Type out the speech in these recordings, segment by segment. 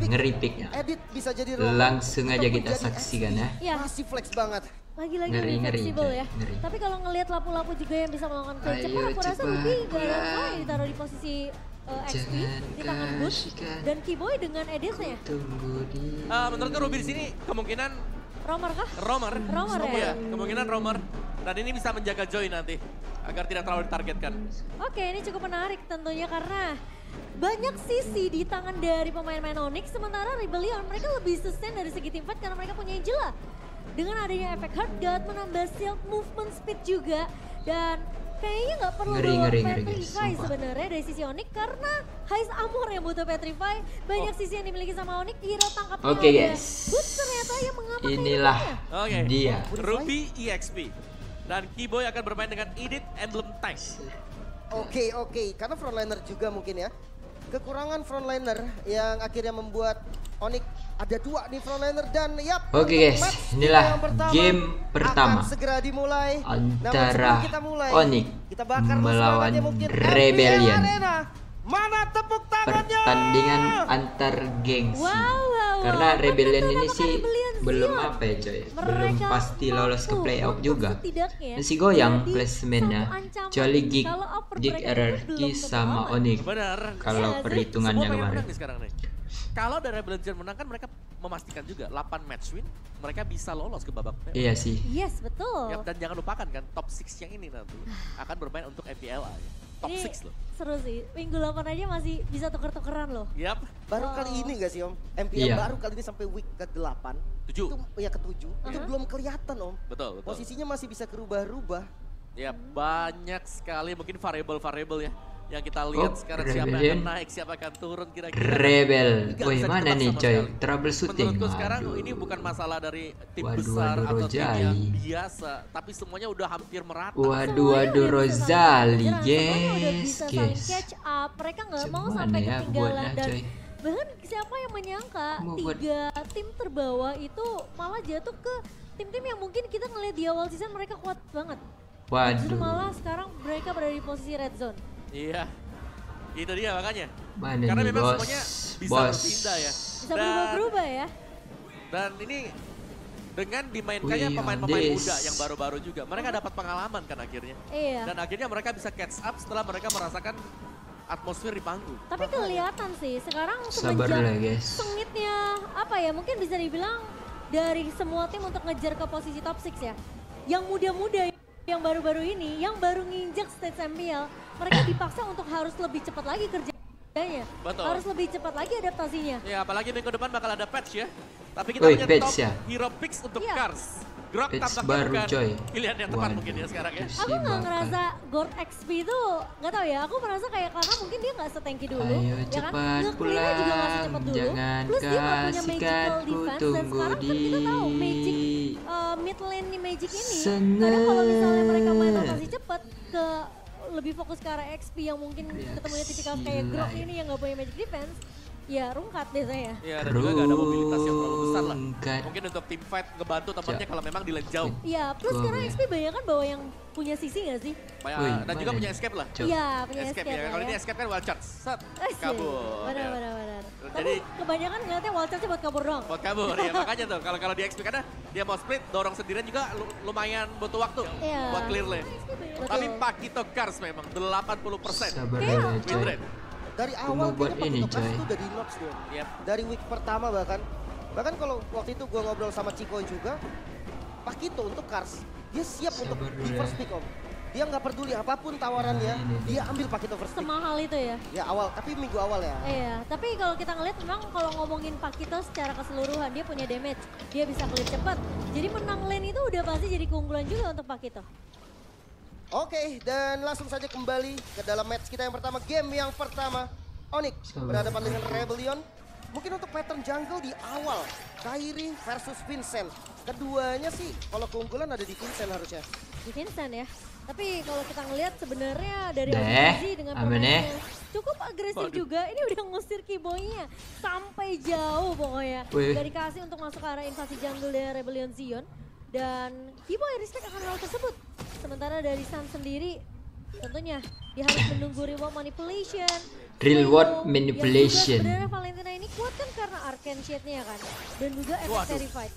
ngeri picknya. Edit bisa jadi Langsung aja kita saksikan ya. Iya. Masih flex banget. Lagi-lagi Ngeri, lebih ngeri, fleksibel ya. ngeri. Tapi kalau ngelihat lapu-lapu juga yang bisa melakukan play Ayo, cepat, aku rasa cepat, lebih gak ada pulang. masalah yang ditaruh di posisi XP di tangan Boots kasihkan. dan Keyboy dengan editnya. Tunggu di. Menurutku Ruby di sini kemungkinan Romer kah? Romer. Romer ya? Iya, kemungkinan Romer. Dan ini bisa menjaga Joy nanti agar tidak terlalu ditargetkan. Oke, ini cukup menarik tentunya karena banyak sisi di tangan dari pemain-pemain Onyx, sementara Rebellion mereka lebih sustain dari segi teamfight karena mereka punya Angela. Dengan adanya efek hard guard, menambah shield, movement speed juga, dan kayaknya nggak perlu Ngeri, Petrify sumpah. sebenarnya dari sisi Onyx karena Heist Armor yang butuh Petrify. Banyak sisi yang dimiliki sama Onyx, kira tangkapnya Oke, ada. guys. Boots ternyata yang mengamankan Inilah hidupnya. Oke. dia. Ruby EXP. Dan Keyboy akan bermain dengan Edith Emblem Tank. Oke, karena frontliner juga mungkin ya. Kekurangan frontliner yang akhirnya membuat Onyx ada dua nih frontliner dan yap. Oke, untuk guys, match inilah yang game pertama akan segera dimulai. Namun antara sebelum kita mulai, Onyx kita bakar dulu melawan semangatnya mungkin Rebellion. MPL Arena. Mana tepuk tangannya? Pertandingan antar gengsi. Wow. Karena Rebellion Ternyata ini apakah sih Rebellion belum siap? apa ya coy, belum Mereka pasti lolos ke mampu playoff untuk juga. setidaknya Masih goyang jadi placementnya, satu ancaman kecuali Geek, kalau upper Geek mereka itu RRQ belum tentu sama aman. Onyx. Benar. Kalau Iya sih. perhitungannya Semua pengen kemarin. menang nih sekarang nih. Kalau dari Rebellion menang kan mereka memastikan juga 8 match win, mereka bisa lolos ke babak playoff. Iya sih. Yes, betul. Yap, dan jangan lupakan kan top 6 yang ini nanti akan bermain untuk MPLA ya. Top Ini 6 loh. seru sih. Minggu 8 aja masih bisa tuker-tukeran loh. Yap. Baru Wow. kali ini gak sih Om? MPL Iya. baru kali ini sampai week ke-8. 7. Itu ya ke-7. Itu belum kelihatan Om. Betul, betul. Posisinya masih bisa kerubah-rubah. Ya banyak sekali mungkin variable-variable ya yang kita lihat Oh, sekarang siapa yang Rebellion. akan naik, siapa yang akan turun kira-kira. Rebel. Nggak Woi, bisa mana ditebak nih sama coy? sekali. Troubleshooting. Menurutku sekarang Waduh. ini bukan masalah dari tim Waduh, besar waduh, atau tim yang Rojali. biasa, tapi semuanya udah hampir merata. Waduh, Semuanya waduh, udah bisa Rosali, saling kejar, semuanya udah guys, bisa saling guys. catch up. Mereka nggak mau Gimana sampai ya ketinggalan buatnya, dan coy? bahkan siapa yang menyangka Mau buat- 3 tim terbawah itu malah jatuh ke tim-tim yang mungkin kita ngeliat di awal season mereka kuat banget. Justru Waduh. malah sekarang mereka berada di posisi red zone. Iya. Itu dia makanya. Mana Karena nih, memang bos? semuanya bisa Bos. berpindah ya. Bisa berubah-berubah ya. Dan ini dengan dimainkannya Wih, pemain-pemain Andes. muda yang baru-baru juga. Mereka dapat pengalaman kan akhirnya. Iya. Dan akhirnya mereka bisa catch up setelah mereka merasakan atmosfer di panggung. Tapi kelihatan sih sekarang Sabar semenjak lah, guys. sengitnya apa ya mungkin bisa dibilang dari semua tim untuk ngejar ke posisi top 6 ya. Yang muda-muda yang baru-baru ini, yang baru nginjek stage MPL, mereka dipaksa untuk harus lebih cepat lagi kerjanya. Betul. Harus lebih cepat lagi adaptasinya. Ya apalagi minggu depan bakal ada patch ya. Tapi kita Wih, punya patch top ya? hero picks untuk Iya. Cars. Grok Patch tampaknya baru, bukan coy. pilihan yang tepat Waduh. mungkin ya sekarang ya. Si Aku nggak bakal. ngerasa Gord XP itu nggak tahu ya. Aku merasa kayak karena mungkin dia nggak setanky dulu, Ayo ya kan? cepat Nge-clear-nya juga nggak secepat pulang, dulu. jangan Plus dia nggak punya magical kasihkanku, defense dan tunggu sekarang kan kita tahu Magic di mid lane nih Magic ini. sana. Kadang kalau misalnya mereka main rotasi cepat ke lebih fokus ke arah XP yang mungkin ketemunya tipikal kayak Grok Reaksi ini yang nggak punya magic defense, ya rungkat biasanya. Ya dan juga gak ada mobilitas yang terlalu besar lah. Rungkat. Mungkin untuk tim fight ngebantu temannya kalau memang di lane jauh. Iya, plus Gua sekarang ya. XP banyak kan bawa yang punya sisi nggak sih? Kayak- Wih, dan juga mana punya nih? escape lah. Coba. Iya, punya Escape escape ya. lah Kalau ya. ini escape kan wild charge. Set, Asik. kabur. Benar, ya. benar, benar. Tapi Jadi- kebanyakan ngeliatnya wall charge buat kabur doang. Buat kabur ya makanya tuh kalau di XP karena dia mau split dorong sendirian juga lumayan butuh waktu Iya. buat clear lane. Betul. Tapi Pakito Cars memang 80% Sabar Kayak- dulu, win coy. rate. Dari Cuma awal buat kayaknya ini, Pakito Cars coy. itu udah di notch tuh. Yep. Dari week pertama bahkan. Bahkan kalau waktu itu gua ngobrol sama Ciko juga, Pakito untuk Cars, dia siap untuk Sabar di dulu first ya. pick Om. Dia nggak peduli apapun tawarannya, Nah, ini dia ambil Pakito first pick. Semahal itu ya. Ya awal, tapi minggu awal ya. Iya, tapi kalau kita ngeliat memang kalau ngomongin Pakito secara keseluruhan dia punya damage, dia bisa clear cepat. Jadi menang lane itu udah pasti jadi keunggulan juga untuk Pakito. Oke, dan langsung saja kembali ke dalam match kita yang pertama, game yang pertama. Onyx Sabar. berhadapan dengan Rebellion. Mungkin untuk pattern jungle di awal, Kairi versus Vincent. Keduanya sih, kalau keunggulan ada di Vincent harusnya. Di Vincent ya. Tapi kalau kita ngelihat sebenarnya dari Deh, Omizi dengan aman permainannya cukup agresif Waduh. juga. Ini udah ngusir Keyboy-nya sampai jauh pokoknya. Wih. Dari kasih untuk masuk ke arah invasi jungle dari Rebellion Zion. Dan Keyboy respect akan hal tersebut. Sementara dari Sun sendiri tentunya dia harus menunggu reward manipulation. Reward Swallow, manipulation. Yang juga sebenarnya Valentina ini kuat kan karena Arcane Shade-nya kan. Dan juga efek Terrified.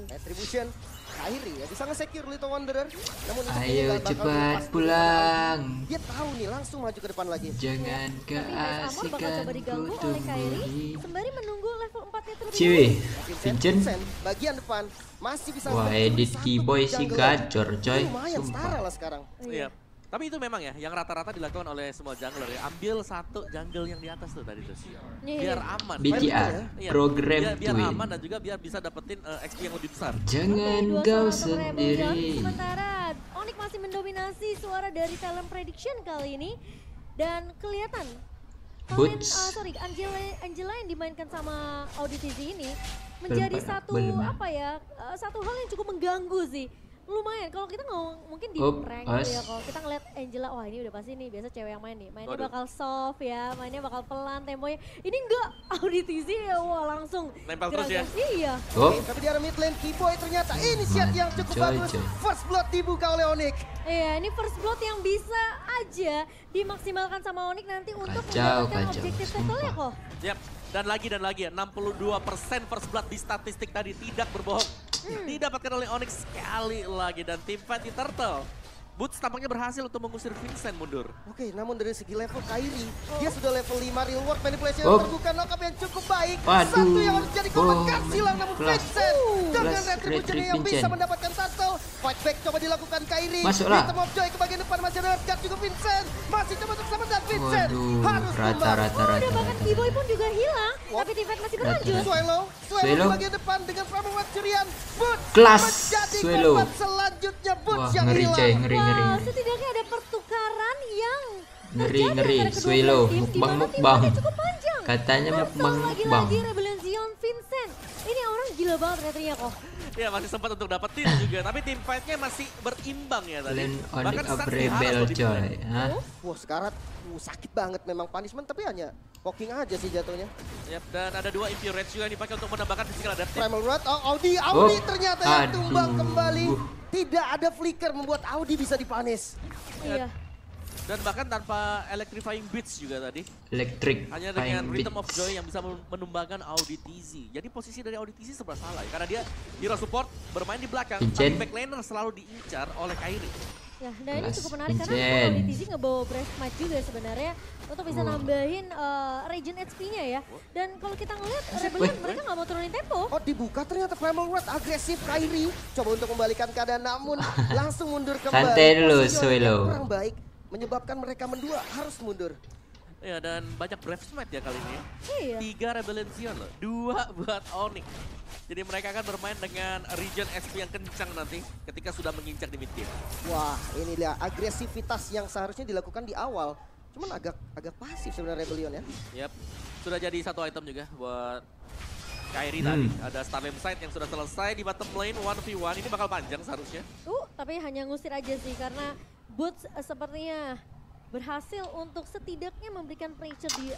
Retribution. Kairi ya bisa nge-secure Little Wanderer. Namun ini Ayo nggak bakal cepat dilepas. pulang. Dia tahu nih langsung maju ke depan lagi. Jangan Tapi Ice Armor bakal keasikan coba diganggu ku oleh Kairi temui. sembari menunggu level 4-nya terlebih Cuy, Vincent Vincent. bagian depan masih bisa Wah, mencuri edit satu Keyboy sih jungler. gacor coy. Lumayan setara Sumpah. lah sekarang. Iya. Tapi itu memang ya, yang rata-rata dilakukan oleh semua jungler ya. Ambil satu jungle yang di atas tuh tadi tuh. Biar aman. BTR, Iya, program biar twin. aman dan juga biar bisa dapetin XP yang lebih besar. Jangan Oke, 2-1 kau untuk Rebel Young. sendiri. Sementara Onyx masih mendominasi suara dari talent prediction kali ini. Dan kelihatan Boots. Angela yang dimainkan sama Auditz ini menjadi satu satu hal yang cukup mengganggu sih. Lumayan kalau kita mungkin di prank gitu ya, kalau kita ngeliat Angela, wah ini udah pasti nih biasa cewek yang main nih, mainnya bakal soft ya, mainnya bakal pelan temponya. Ini enggak, Auditz ya wah langsung nempel terus ya. Iya. Oke, tapi di arah mid lane Keyboy ternyata inisiat yang cukup bagus. First blood dibuka oleh Onyx. Iya, ini first blood yang bisa aja dimaksimalkan sama Onyx nanti untuk Kacau, mendapatkan kacau, objektif turtle ya kok. Yap. Dan lagi 62% first blood di statistik tadi tidak berbohong. Didapatkan oleh Onyx sekali lagi dan tim fight di Turtle. Boots tampaknya berhasil untuk mengusir Vincent mundur. Oke, namun dari segi level Kairi, dia sudah level 5 reward manipulation Oh. terbuka knock up yang cukup baik. Waduh. Satu yang harus jadi korban Oh, kasih lah namun plus. Vincent dengan Plus retribution yang Vincent. bisa mendapatkan turtle. Fight back coba dilakukan Kairi. Masuklah. Rhythm of Joy ke bagian depan masih ada Earthguard juga Vincent. Masih coba untuk sama dan Vincent. Waduh, Harus tumbang. rata-rata. Oh, dan bahkan Keyboy pun juga hilang, tapi tim fight masih berlanjut. Swallow Swallow. di bagian depan dengan Prabowo curian. Boots Kelas menjadi Swallow. korban selanjutnya Boots Wah, yang ngeri hilang. coy, ngeri. Wow, setidaknya ada pertukaran yang Ngeri, terjadi ngeri. antara kedua Swallow, tim, di mukbang, mana mukbang. timnya cukup panjang. Katanya Turtle mukbang, mukbang. lagi-lagi Rebellion Zion Vincent. Ini orang gila banget ternyata kok. Ya masih sempat untuk dapetin juga, tapi tim fight-nya masih berimbang ya tadi. Land on Bahkan of Suns Rebel diharap loh di coy. play. Hah? Wah, sekarat sakit banget memang punishment tapi hanya poking aja sih jatuhnya. Yap, dan ada 2 Impure Rage juga yang dipakai untuk menambahkan physical adaptive. Primal Rod, Audi ternyata yang Aduh. tumbang kembali. Tidak ada flicker membuat Audi bisa dipanis. Iya. Dan bahkan tanpa Electrifying Beats juga tadi. Electric Hanya dengan Flying Rhythm of Beats. Joy yang bisa menumbangkan Auditz. Jadi posisi dari Auditz serba salah ya, karena dia hero support bermain di belakang, Vincent. tapi backlaner selalu diincar oleh Kairi. Ya, dan ini Kelas cukup menarik karena Vincent. Auditz ngebawa Breath Smite juga sebenarnya untuk bisa nambahin regen HP-nya ya. Dan kalau kita ngeliat Rebellion mereka nggak mau turunin tempo. Oh, dibuka ternyata Primal Rod agresif Kairi. Coba untuk membalikan keadaan namun langsung mundur kembali. Santai dulu, Posisi Swallow. kurang baik menyebabkan mereka mendua harus mundur. Ya, dan banyak Breath Smite ya kali ini. Iya. 3 Rebellion Zion loh, 2 buat Onyx. Jadi mereka akan bermain dengan regen SP yang kencang nanti ketika sudah menginjak di mid game. Wah, ini dia agresivitas yang seharusnya dilakukan di awal. Cuman agak pasif sebenarnya Rebellion ya. Yap, sudah jadi satu item juga buat Kairi tadi. Ada Starlem Sight yang sudah selesai di bottom lane 1v1. Ini bakal panjang seharusnya. Tapi hanya ngusir aja sih karena Boots sepertinya berhasil untuk setidaknya memberikan pressure di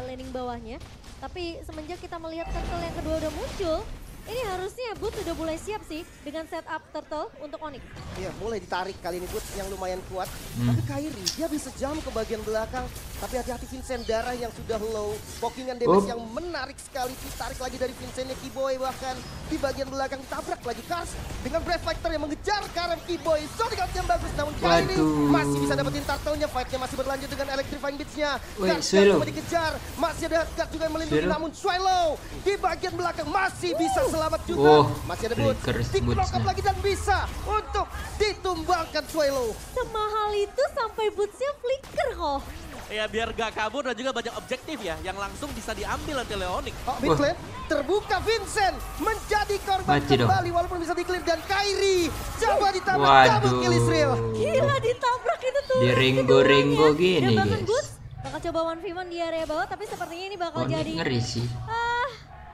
laning bawahnya. Tapi semenjak kita melihat turtle yang kedua udah muncul, ini harusnya Boots sudah mulai siap sih dengan setup turtle untuk Onyx. Iya, mulai ditarik kali ini Boots yang lumayan kuat. Tapi Kairi, dia bisa jump ke bagian belakang. Tapi hati-hati Vincent, darah yang sudah low. Pokingan damage yang menarik sekali. Ditarik lagi dari Vincentnya Keyboy bahkan di bagian belakang tabrak lagi Kars. Dengan Brave Fighter yang mengejar ke arah Keyboy. Sonic out yang bagus, namun Kairi masih bisa dapetin turtle-nya. Fight-nya masih berlanjut dengan Electrifying Beats-nya. Kars coba dikejar. Masih ada Kars juga yang melindungi, namun Swallow di bagian belakang masih bisa selamat juga. Masih ada Boots. Di-knock up lagi dan bisa untuk ditumbangkan Swallow. Semahal itu sampai Boots-nya flicker kok. Ya biar gak kabur dan juga banyak objektif ya yang langsung bisa diambil nanti oleh Onyx. Oh, mid lane terbuka Vincent menjadi korban kembali walaupun bisa di-clear dan Kairi coba ditabrak double kill Israel. Gila ditabrak itu tuh. Di ringgo-ringgo gini dan bahkan guys. Boots bakal coba 1v1 di area bawah tapi sepertinya ini bakal jadi ngeri sih.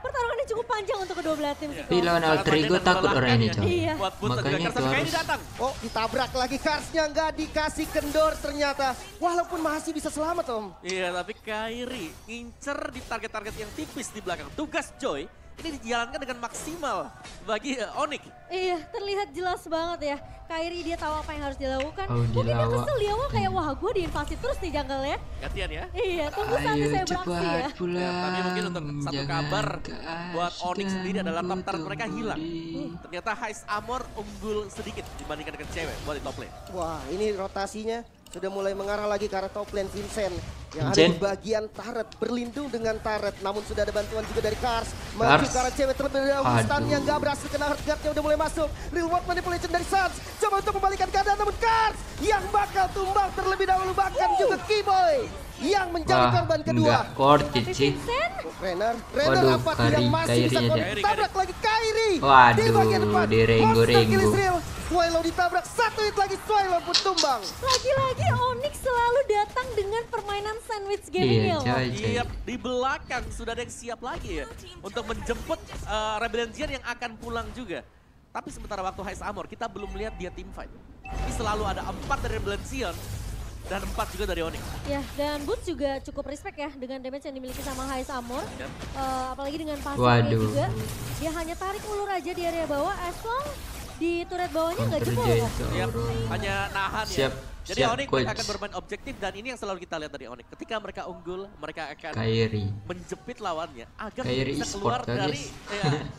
pertarungannya cukup panjang untuk kedua belah tim sih. Tapi lawan Alter Ego takut orang ini coy. Iya. Makanya itu harus. Oh, ditabrak lagi Karsnya nggak dikasih kendor ternyata. Walaupun masih bisa selamat Om. Iya, tapi Kairi ngincer di target-target yang tipis di belakang. Tugas Joy ini dijalankan dengan maksimal bagi Onyx. Iya, terlihat jelas banget ya. Kairi dia tahu apa yang harus dilakukan. Oh, Mungkin dia dilawak. kesel dia kayak wah gue diinvasi terus nih jungle ya. Gantian ya. Iya, tunggu saatnya saya beraksi ya. cepat pulang. Ya, tapi mungkin untuk satu jangan kabar kasih buat Onyx sendiri adalah top turret tunggu mereka hilang. di- Ternyata Heist Armor unggul sedikit dibandingkan dengan cewek buat di top lane. Wah, ini rotasinya sudah mulai mengarah lagi ke arah top lane Vincent yang ada Vincent. di bagian turret, berlindung dengan turret. Namun sudah ada bantuan juga dari Kars. Maju ke arah cewek terlebih dahulu, Aduh. stunnya nggak berhasil kena Heartguard-nya udah mulai masuk. Real world manipulation dari Suns, coba untuk membalikan keadaan, namun Kars yang bakal tumbang terlebih dahulu, bahkan juga Keyboy yang menjadi Wah, korban kedua. nggak worth it Tapi sih. Vincent, Renner Waduh, apa Kairi- yang masih bisa Kairinya dia. tabrak lagi Kairi. Waduh, di bagian depan. direnggo-renggo. Monster kill is real. Swallow ditabrak, satu hit lagi Swallow pun tumbang. lagi-lagi Onyx selalu datang dengan permainan sandwich gaming Iya, ya. coy. Iya, di belakang sudah ada yang siap lagi ya untuk menjemput Rebellion Jian yang akan pulang juga. Tapi sementara waktu Heist Armor kita belum melihat dia team fight. Ini selalu ada 4 dari Rebellion Jian dan 4 juga dari Onyx. Ya, dan Boots juga cukup respect ya dengan damage yang dimiliki sama Heist Armor. Yap. Apalagi dengan pasifnya Waduh. juga. Dia hanya tarik ulur aja di area bawah, as long di turret bawahnya nggak Counter jebol kok. Jaiso. Yap, hanya nahan ya. Siap, Jadi siap, Onyx coach. mereka akan bermain objektif dan ini yang selalu kita lihat dari Onyx. Ketika mereka unggul, mereka akan Kairi. menjepit lawannya agar Kairi bisa e-sport, keluar dari guys.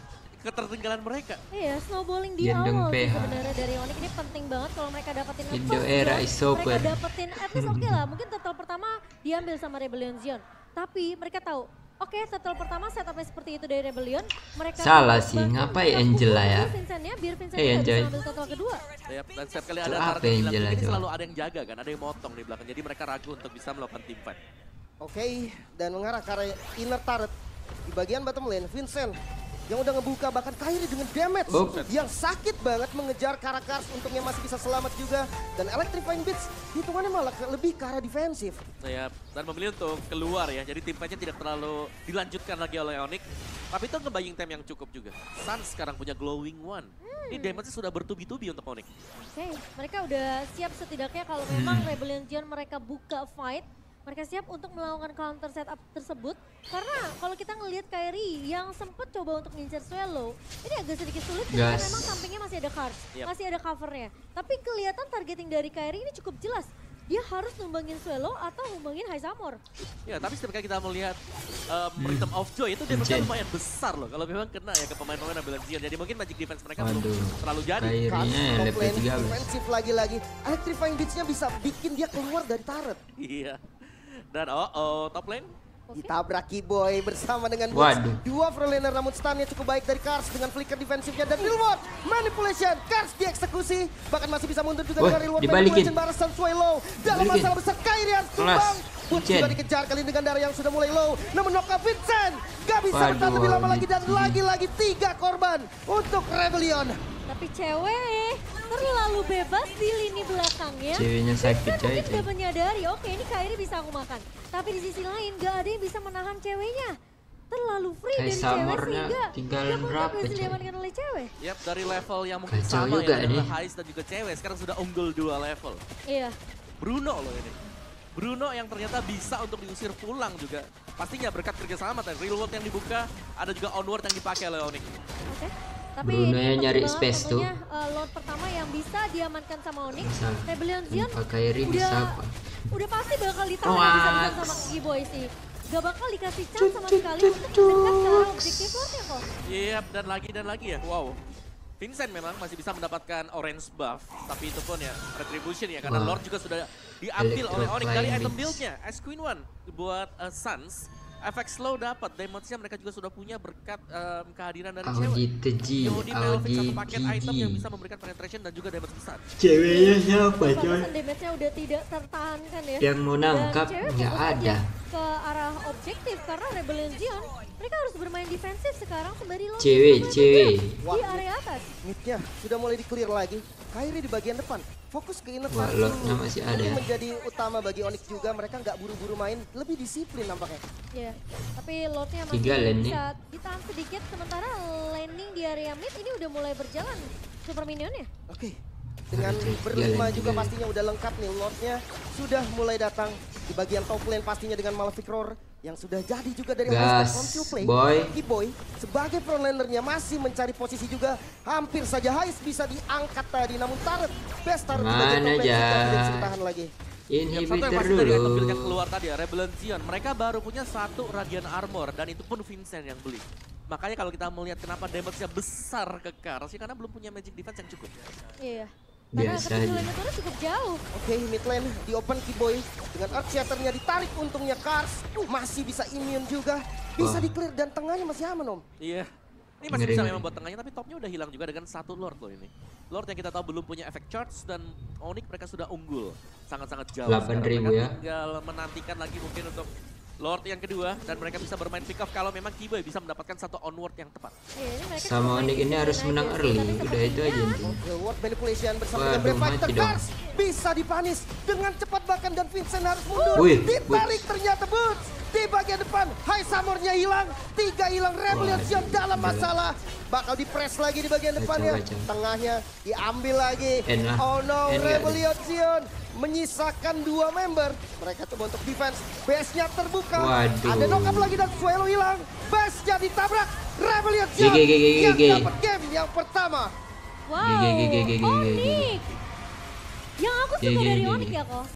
ketertinggalan mereka. Iya, snowballing di Gendong awal sih PH. sebenarnya dari Onyx ini penting banget kalau mereka dapetin Indo first era blood, is super. mereka dapetin at least oke lah, mungkin total pertama diambil sama Rebellion Zion. Tapi mereka tahu, oke total pertama setupnya seperti itu dari Rebellion, mereka Salah bantu sih, untuk ngapain mencampur Angela ya? Vincent-nya, biar Vincent Eh, nggak bisa Anjay. ambil total kedua. Yap, dan setiap kali Itu ada apa target hilang Angela ini coba? selalu ada yang jaga kan, ada yang motong di belakang. Jadi mereka ragu untuk bisa melakukan team fight. Oke, dan mengarah ke arah inner turret. Di bagian bottom lane, Vincent yang udah ngebuka, bahkan Kairi dengan damage Oh. yang sakit banget mengejar Karakars, untungnya masih bisa selamat juga. Dan Electrifying Beats hitungannya malah lebih ke arah defensif. Ya, dan memilih untuk keluar ya. Jadi tim fightnya tidak terlalu dilanjutkan lagi oleh Onyx. Tapi itu nge-buying time yang cukup juga. Suns sekarang punya Glowing One. Ini damage-nya sudah bertubi-tubi untuk Onyx. Oke, mereka udah siap setidaknya kalau memang Rebellion Zion mereka buka fight, mereka siap untuk melakukan counter setup tersebut. Karena kalau kita ngelihat Kairi yang sempat coba untuk ngincer Swallow, ini agak sedikit sulit karena Gas. memang sampingnya masih ada cards, Yep. masih ada covernya. Tapi kelihatan targeting dari Kairi ini cukup jelas. Dia harus numbangin Swallow atau numbangin Heist Armor. Ya, tapi setiap kali kita melihat Rhythm of Joy itu damage-nya Vincent. lumayan besar loh. Kalau memang kena ya ke pemain-pemain Rebellion Zion. Jadi mungkin magic defense mereka belum Waduh. terlalu jadi. Kairinya Top level lane 13. defensif lagi-lagi. Electrifying Beats-nya bisa bikin dia keluar dari turret. Iya. Dan top lane. Oke. Ditabrak Keyboy bersama dengan Boots. Waduh. Dua frontlaner, namun stunnya cukup baik dari Kars dengan flicker defensifnya dan Real World Manipulation. Kars dieksekusi, bahkan masih bisa mundur juga Wah, dengan Real World dibalikin. Manipulation barisan Swallow. Dalam Dibalikin. masalah besar Kairi harus Kelas. tumbang. Boots Vincent. juga dikejar kali ini dengan darah yang sudah mulai low. Namun knockout Vincent gak bisa Waduh, bertahan lebih lama lagi dan Vincent. lagi-lagi 3 korban untuk Rebellion. Tapi cewek terlalu bebas di lini belakangnya. Ceweknya sakit Dan coy. mungkin udah menyadari, oke ini Kairi bisa aku makan. Tapi di sisi lain gak ada yang bisa menahan ceweknya. Terlalu free dari Kayak cewek Summernya sehingga tinggal dia berapa, bisa coy? diamankan oleh cewek. Yap, dari level yang mungkin Kacau sama juga ya, nih. adalah Heist dan juga cewek. Sekarang sudah unggul 2 level. Iya. Bruno loh ini. Bruno yang ternyata bisa untuk diusir pulang juga. Pastinya berkat kerjasama dan Real World yang dibuka, ada juga Onward yang dipakai oleh Onyx. Oke. Tapi Bruno ini yang penting nyari banget space tuh. tentunya, Lord pertama yang bisa diamankan sama Onyx. Masalah. Rebellion Zion Pak Kairi bisa apa? udah pasti bakal ditahan Wax. bisa sama Keyboy sih. Gak bakal dikasih chance sama sekali untuk mendekat ke arah objektif Lordnya kok. Iya, dan lagi ya. Wow. Vincent memang masih bisa mendapatkan orange buff, tapi itu pun ya retribution ya, karena Wah. Lord juga sudah diambil oleh Onyx dari Electro item Flying build-nya. As Queen One buat Suns, efek slow dapat, damage-nya mereka juga sudah punya berkat kehadiran dari Audi cewek. Teji, Yodi Melvin Audi satu paket item yang Gigi. bisa memberikan penetration dan juga damage besar. Ceweknya siapa coy? Batasan damage-nya udah tidak tertahankan ya. Yang mau nangkap Dan cewek nggak fokus aja ada. ke arah objektif karena Rebellion Zion mereka harus bermain defensif sekarang sembari Lord Cewek, bisa cewek. di area atas. Mid-nya sudah mulai di-clear lagi. Kairi di bagian depan. Fokus ke inner Wah, turret Lordnya dulu. masih ada Ini ya. menjadi utama bagi Onyx juga. Mereka nggak buru-buru main. Lebih disiplin nampaknya. Ya, tapi Lordnya masih 3 lane nih. bisa ditahan sedikit sementara landing di area mid ini udah mulai berjalan super minionnya. Oke. Dengan Tiga berlima lane, juga tiga lane. pastinya udah lengkap nih. Lordnya sudah mulai datang di bagian top lane pastinya dengan Malefic Roar. yang sudah jadi juga dari Gas, Conceal Play. boy. Kiboy sebagai frontlanernya masih mencari posisi juga. Hampir saja Hais bisa diangkat tadi, namun Turret best Turret Mana aja. tahan lagi. Yang satu yang Inhibitor pasti dari dulu. build yang keluar tadi ya, Rebellion Zion. Mereka baru punya 1 Radiant Armor dan itu pun Vincent yang beli. Makanya kalau kita melihat kenapa damage-nya besar ke Kars, ya karena belum punya magic defense yang cukup. Iya. Karena Biasa ketinggalan aja. itu cukup jauh. Oke, mid lane di open Kiboy dengan Earth Shatternya ditarik, untungnya Kars masih bisa immune juga. Bisa Wah. di-clear dan tengahnya masih aman, Om. Iya. Ini masih Ngeri, bisa ngeri. memang buat tengahnya, tapi topnya udah hilang juga dengan 1 Lord loh ini. Lord yang kita tahu belum punya efek charge dan Onyx mereka sudah unggul. Sangat-sangat jauh. 8.000 Sekarang mereka ya. tinggal menantikan lagi mungkin untuk Lord yang kedua dan mereka bisa bermain pick off kalau memang Kiboy bisa mendapatkan 1 onward yang tepat. Iya, ini mereka Sama cuma main Onyx ini di harus sini menang aja sih, early. tapi Udah itu sepertinya aja intinya. The word manipulation bersama Waduh, dengan Brave Fighter. mati dong. Kars bisa dipanis dengan cepat bahkan dan Vincent harus mundur. Wih, Ditarik ternyata Boots. Di bagian depan, High Summernya hilang. 3 hilang, Rebellion Waduh, Zion dalam gila. masalah. Bakal di-press lagi di bagian depannya. kacau. Tengahnya diambil lagi. End lah. Oh no, End nggak Rebellion Zion menyisakan 2 member. Mereka coba untuk defense. Base-nya terbuka. Waduh. Ada knock up lagi dan Swallow hilang. Base-nya ditabrak. Rebellion Zion GG. yang dapat game yang pertama. Wow, GG. Onyx. Yang aku suka GG. dari Onyx ya kok.